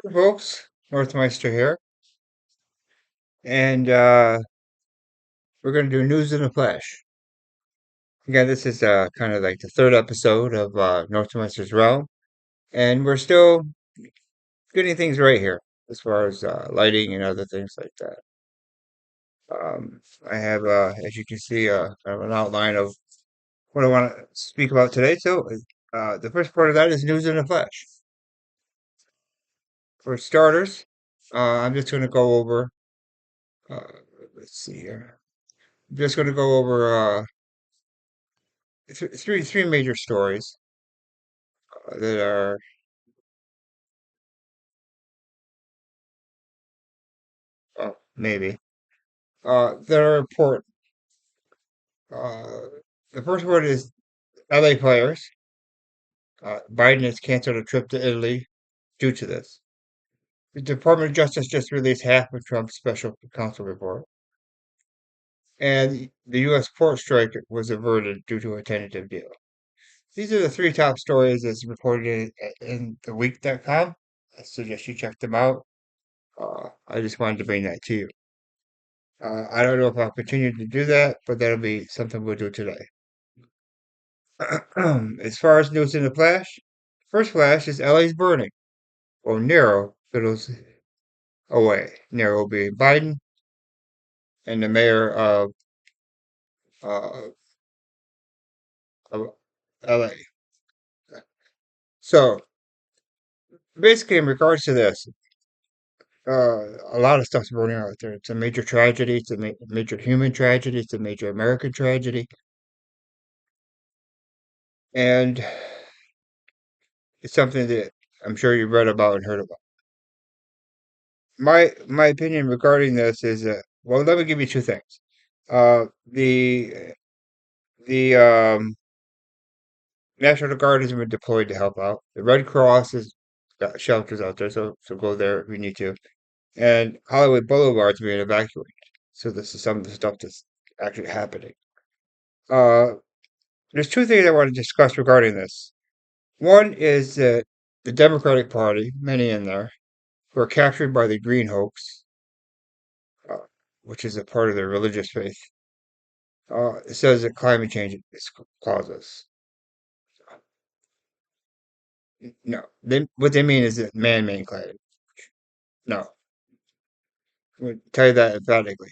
Hey, folks, Northmeister here, and we're going to do news in a flash. Again, this is kind of like the third episode of Northmeister's Realm, and we're still getting things right here as far as lighting and other things like that. I have, as you can see, kind of an outline of what I want to speak about today. So, the first part of that is news in a flash. For starters, I'm just going to go over. Uh, let's see here. I'm just going to go over three major stories that are maybe that are important. Uh, the first one is LA players. Biden has canceled a trip to Italy due to this. The Department of Justice just released half of Trump's special counsel report, and the U.S. port strike was averted due to a tentative deal. These are the three top stories as reported in the week.com. I suggest you check them out. I just wanted to bring that to you. I don't know if I'll continue to do that, but that'll be something we'll do today. As far as news in the flash, first flash is LA's burning, or Nero fiddles away. Nero being Biden and the mayor uh, of LA. So basically, in regards to this, a lot of stuff's burning out there. It's a major tragedy. It's a major human tragedy. It's a major American tragedy, and it's something that I'm sure you've read about and heard about. My opinion regarding this is well, let me give you two things. The National Guard has been deployed to help out. The Red Cross has got shelters out there, so go there if you need to. And Hollywood Boulevard's being evacuated. So this is some of the stuff that's actually happening. Uh, there's two things I want to discuss regarding this. One is that the Democratic Party, many in there, who are captured by the Green hoax, uh, which is a part of their religious faith, it says that climate change is causes. No, what they mean is that man-made climate. No, I would tell you that emphatically.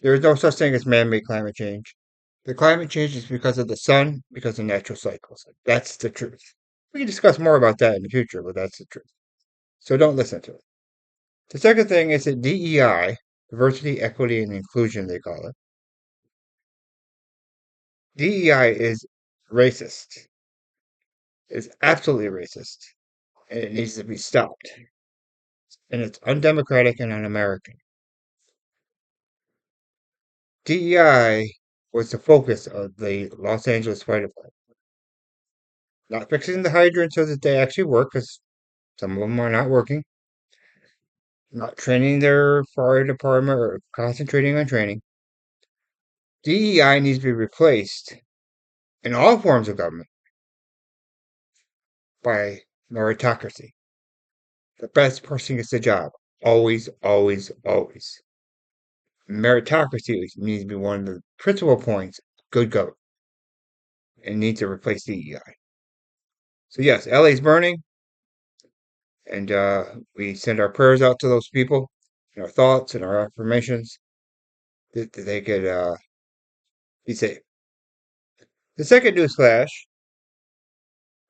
There is no such thing as man-made climate change. The climate change is because of the sun, because of natural cycles. That's the truth. We can discuss more about that in the future, but that's the truth. So don't listen to it. The second thing is that DEI, diversity, equity, and inclusion, they call it. DEI is racist. It's absolutely racist, and it needs to be stopped. And it's undemocratic and un-American. DEI was the focus of the Los Angeles Fire Department. Not fixing the hydrants so that they actually work, because some of them are not working. Not training their fire department or concentrating on training. DEI needs to be replaced in all forms of government by meritocracy. The best person gets the job. Always, always, always. Meritocracy needs to be one of the principal points of good government and needs to replace DEI. So yes, LA's burning, and we send our prayers out to those people, and our thoughts and our affirmations that they could be safe. The second news flash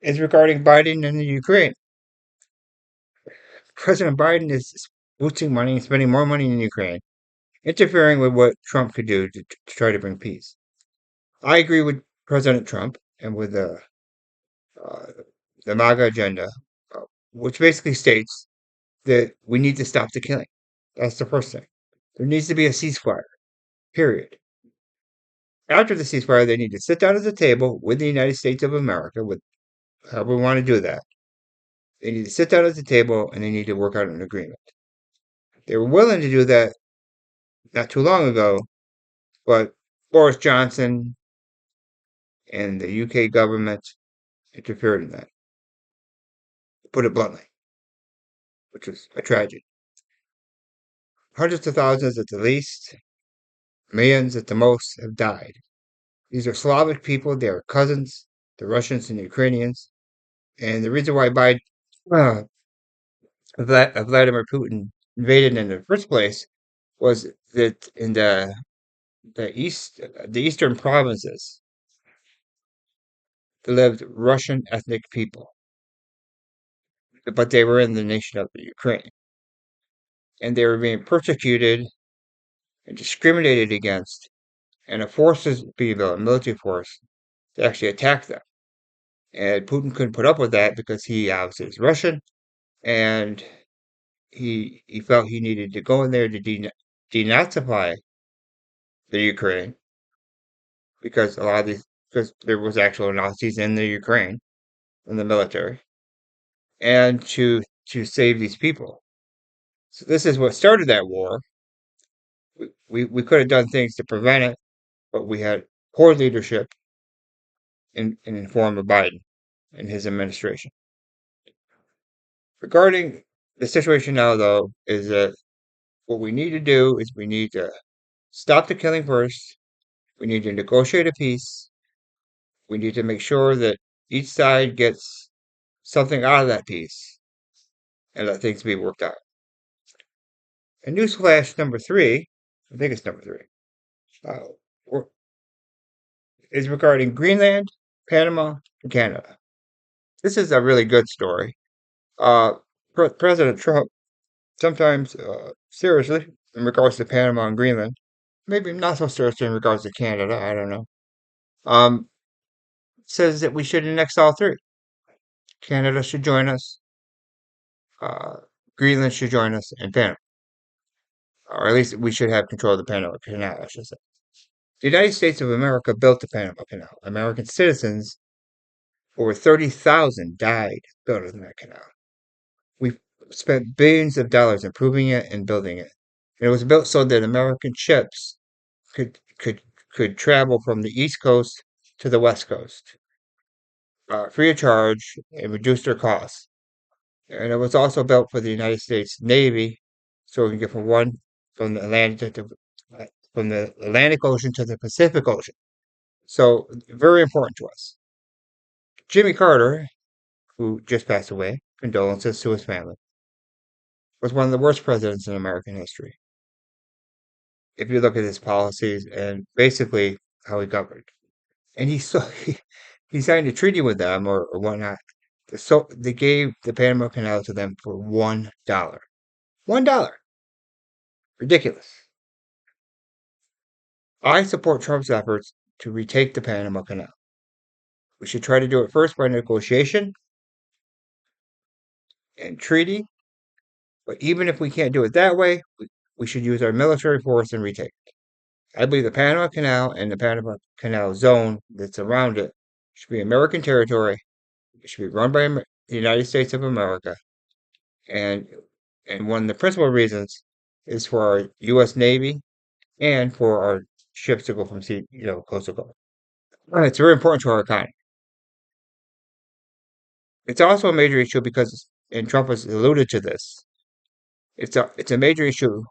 is regarding Biden and the Ukraine. President Biden is boosting money and spending more money in Ukraine, interfering with what Trump could do to try to bring peace. I agree with President Trump and with uh, the MAGA agenda, which basically states that we need to stop the killing. That's the first thing. There needs to be a ceasefire, period. After the ceasefire, they need to sit down at the table with the United States of America, with however we want to do that. They need to sit down at the table and they need to work out an agreement. They were willing to do that not too long ago, but Boris Johnson and the UK government interfered in that, to put it bluntly. which was a tragedy. Hundreds of thousands at the least, millions at the most have died. These are Slavic people. They are cousins, the Russians and the Ukrainians. And the reason why uh, Vladimir Putin invaded in the first place was that in the eastern provinces, there lived Russian ethnic people, but they were in the nation of the Ukraine, and they were being persecuted and discriminated against, and a force was being built, a military force, to actually attack them. And Putin couldn't put up with that because he obviously is Russian, and he felt he needed to go in there to denazify the Ukraine because a lot of these because there was actual Nazis in the Ukraine in the military, and to save these people. So this is what started that war. We could have done things to prevent it, but we had poor leadership in the form of Biden and his administration. Regarding the situation now, though, is that what we need to do is we need to stop the killing first. We need to negotiate a peace. We need to make sure that each side gets something out of that peace and let things be worked out. And newsflash number three, I think it's number three, uh, is regarding Greenland, Panama, and Canada. This is a really good story. Uh, President Trump sometimes seriously in regards to Panama and Greenland, maybe not so seriously in regards to Canada. I don't know. Um, says that we should annex all three. Canada should join us. Uh, Greenland should join us, and Panama, or at least we should have control of the Panama Canal. I should say. The United States of America built the Panama Canal. American citizens, over 30,000, died building that canal. We spent billions of dollars improving it and building it. And it was built so that American ships could could could travel from the East Coast to the West Coast, free of charge and reduce their costs. And it was also built for the United States Navy, so we can get from the Atlantic from the Atlantic Ocean to the Pacific Ocean. So very important to us. Jimmy Carter, who just passed away, condolences to his family, was one of the worst presidents in American history. If you look at his policies and basically how he governed. And he signed a treaty with them or whatnot. So they gave the Panama Canal to them for $1. $1. Ridiculous. I support Trump's efforts to retake the Panama Canal. We should try to do it first by negotiation and treaty. But even if we can't do it that way, we should use our military force and retake it. I believe the Panama Canal and the Panama Canal zone that's around it should be American territory. It should be run by the United States of America. And one of the principal reasons is for our U.S. Navy and for our ships to go from sea, coast to coast. It's very important to our economy. It's also a major issue because, and Trump has alluded to this, it's a major issue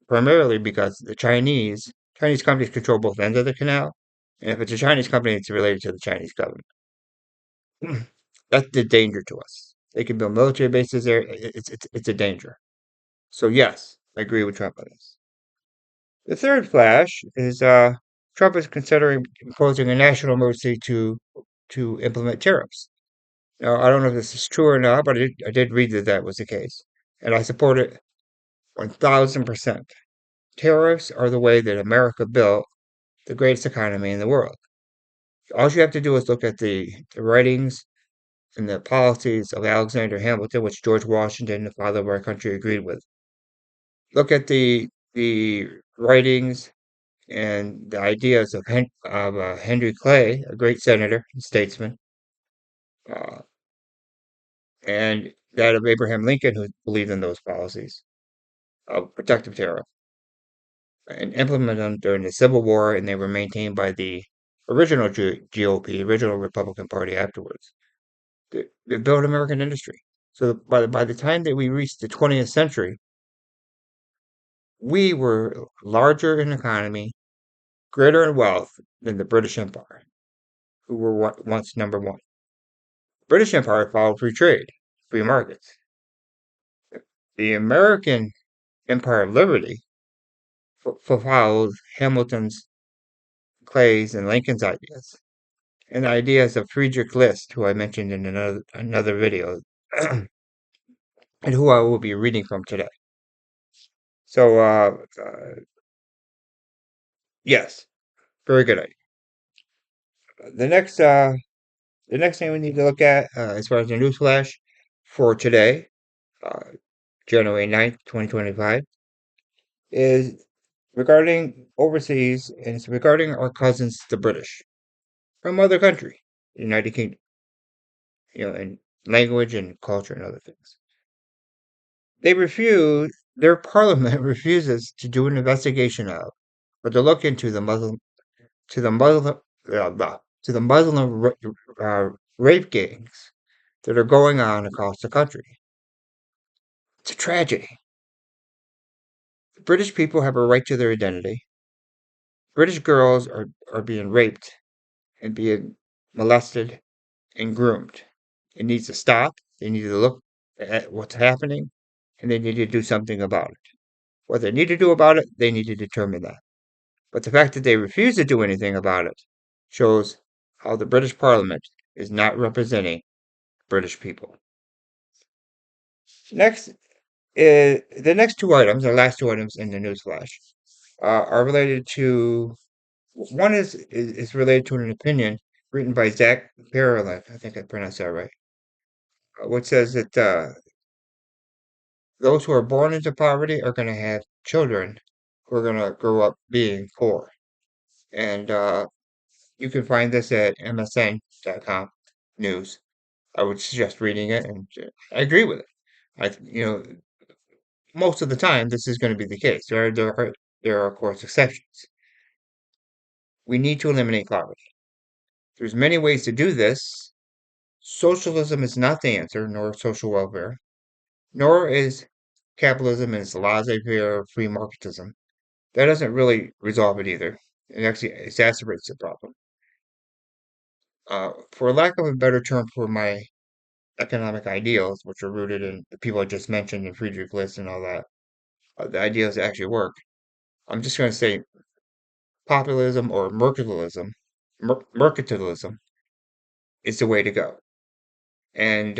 primarily because the Chinese companies control both ends of the canal, and if it's a Chinese company, it's related to the Chinese government. That's the danger to us. They can build military bases there. It's a danger. So yes, I agree with Trump on this. The third flash is Trump is considering imposing a national emergency to implement tariffs. Now, I don't know if this is true or not, but I did read that that was the case, and I support it 1,000%. Tariffs are the way that America built the greatest economy in the world. All you have to do is look at the writings and the policies of Alexander Hamilton, which George Washington, the father of our country, agreed with. Look at the writings and the ideas of Henry Clay, a great senator and statesman, uh, and that of Abraham Lincoln, who believed in those policies of protective tariff and implemented them during the Civil War, and they were maintained by the original GOP, original Republican Party afterwards. They built American industry. So by the time that we reached the 20th century, we were larger in economy, greater in wealth than the British Empire, who were once number one. British Empire followed free trade, free markets. The American Empire of Liberty followed Hamilton's, Clay's, and Lincoln's ideas, and the ideas of Friedrich List, who I mentioned in another video, and who I will be reading from today. So, yes, very good idea. The next, uh, the next thing we need to look at, as far as the news flash for today, uh, January 9th, 2025, is regarding overseas, and it's regarding our cousins, the British, from other country, United Kingdom, in language and culture and other things. Their parliament refuses to do an investigation of, or to look into to the Muslim, to the rape gangs that are going on across the country. It's a tragedy. The British people have a right to their identity. British girls are being raped and being molested and groomed. It needs to stop. They need to look at what's happening, and they need to do something about it. What they need to do about it, they need to determine that. But the fact that they refuse to do anything about it shows how the British Parliament is not representing British people. Next, the next two items, the last two items in the newsflash, are related to. One is related to an opinion written by Zach Parolin. I think I pronounced that right. Which says that those who are born into poverty are going to have children who are going to grow up being poor. And you can find this at MSN.com news. I would suggest reading it, and I agree with it. Most of the time, this is going to be the case. There are of course exceptions. We need to eliminate poverty. There's many ways to do this. Socialism is not the answer, nor social welfare, nor is capitalism and its laissez-faire free marketism. That doesn't really resolve it either. It actually exacerbates the problem. For lack of a better term for my economic ideals, which are rooted in the people I just mentioned and Friedrich List and all that, the ideals that actually work. I'm just going to say populism or mercantilism is the way to go. And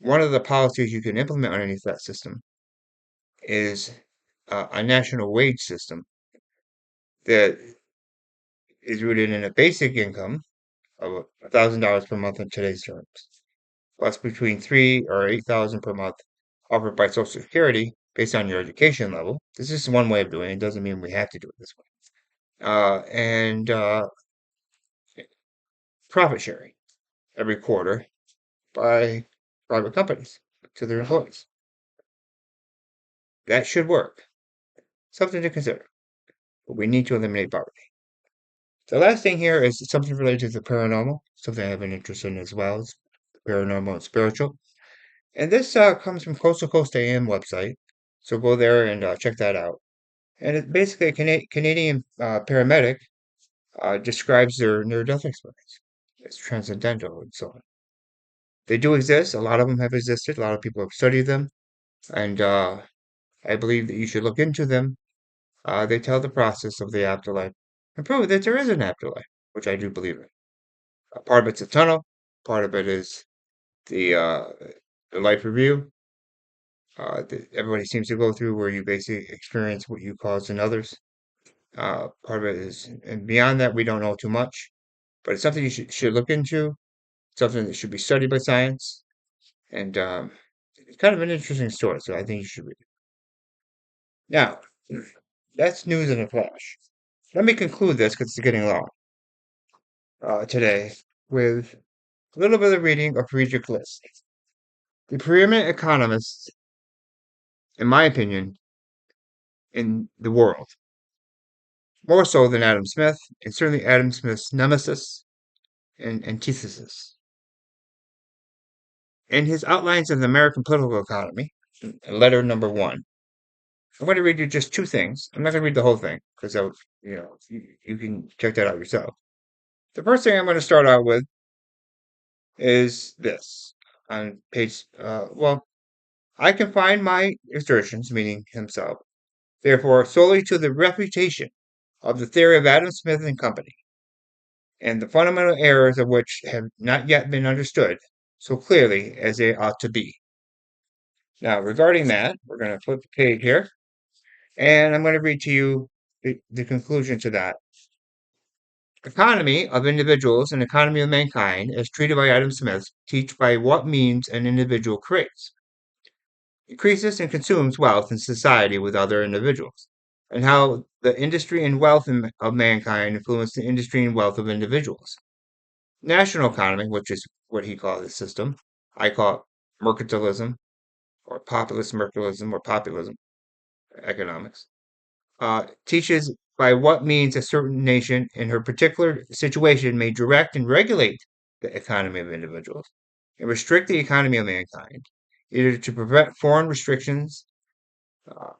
one of the policies you can implement underneath that system is a national wage system that is rooted in a basic income of $1,000 per month in today's terms, plus between 3 or 8,000 per month offered by Social Security based on your education level. This is one way of doing it. It doesn't mean we have to do it this way. And profit sharing every quarter by private companies to their employees. That should work. Something to consider. But we need to eliminate poverty. The last thing here is something related to the paranormal, something I have an interest in as well, is paranormal and spiritual. And this comes from Coast to Coast AM website, so go there and check that out. And it's basically a Canadian paramedic describes their near-death experience. It's transcendental and so on. They do exist. A lot of them have existed. A lot of people have studied them, and I believe that you should look into them. They tell the process of the afterlife and prove that there is an afterlife, which I do believe in. Part of it's a tunnel. Part of it is the uh, the life review that everybody seems to go through, where you basically experience what you caused in others. Part of it is, and beyond that, we don't know too much, but it's something you should look into. Something that should be studied by science, and it's kind of an interesting story. So I think you should read it. Now, that's news in a flash. Let me conclude this because it's getting long today with a little bit of reading of Friedrich List, the preeminent economist, in my opinion, in the world. More so than Adam Smith, and certainly Adam Smith's nemesis and antithesis. In his outlines of the American political economy, letter number one, I'm going to read you just two things. I'm not going to read the whole thing because you can check that out yourself. The first thing I'm going to start out with is this on page. I confine my exertions, meaning himself, therefore solely to the refutation of the theory of Adam Smith and Company, and the fundamental errors of which have not yet been understood so clearly as they ought to be. Now, regarding that, we're going to flip the page here, and I'm going to read to you the conclusion to that. Economy of individuals and economy of mankind, as treated by Adam Smith, teach by what means an individual creates, increases, and consumes wealth in society with other individuals, and how the industry and wealth of mankind influence the industry and wealth of individuals. National economy, which is what he calls the system, I call it mercantilism or populist mercantilism or populism economics, teaches by what means a certain nation in her particular situation may direct and regulate the economy of individuals and restrict the economy of mankind, either to prevent foreign restrictions uh,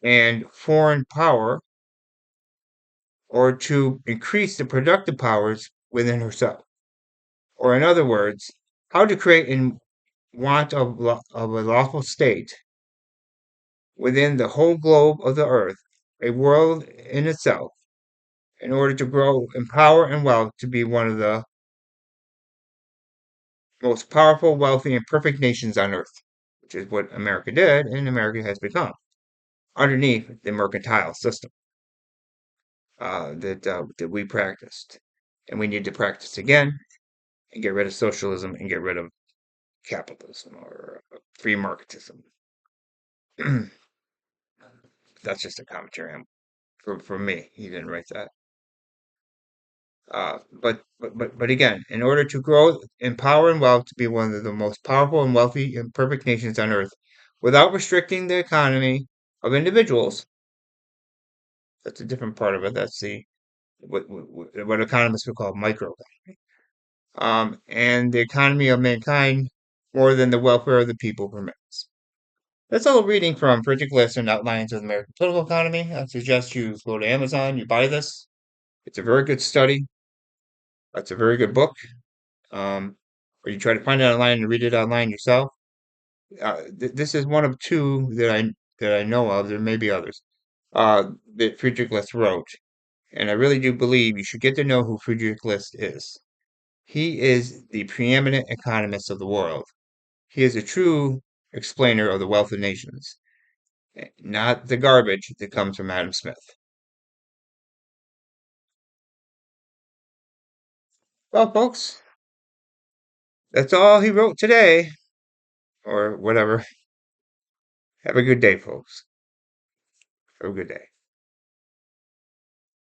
and foreign power or to increase the productive powers within herself. Or, in other words, how to create in want of a lawful state within the whole globe of the earth, a world in itself, in order to grow in power and wealth to be one of the most powerful, wealthy, and perfect nations on earth, which is what America did and America has become underneath the mercantile system that we practiced. And we need to practice again and get rid of socialism and get rid of capitalism or free marketism. That's just a commentary for me. He didn't write that. But again, in order to grow in power and wealth to be one of the most powerful and wealthy and perfect nations on earth, without restricting the economy of individuals, that's a different part of it. That's the what economists would call micro, and the economy of mankind more than the welfare of the people permits. That's all reading from Frederick List and Outlines of the American Political Economy. I suggest you go to Amazon, you buy this. It's a very good study. It's a very good book. Um, or you try to find it online and read it online yourself. This is one of two that I know of. There may be others that Friedrich List wrote, and I really do believe you should get to know who Friedrich List is. He is the preeminent economist of the world. He is a true explainer of the wealth of nations, not the garbage that comes from Adam Smith. Well, folks, that's all he wrote today, or whatever. Have a good day, folks. Have a good day.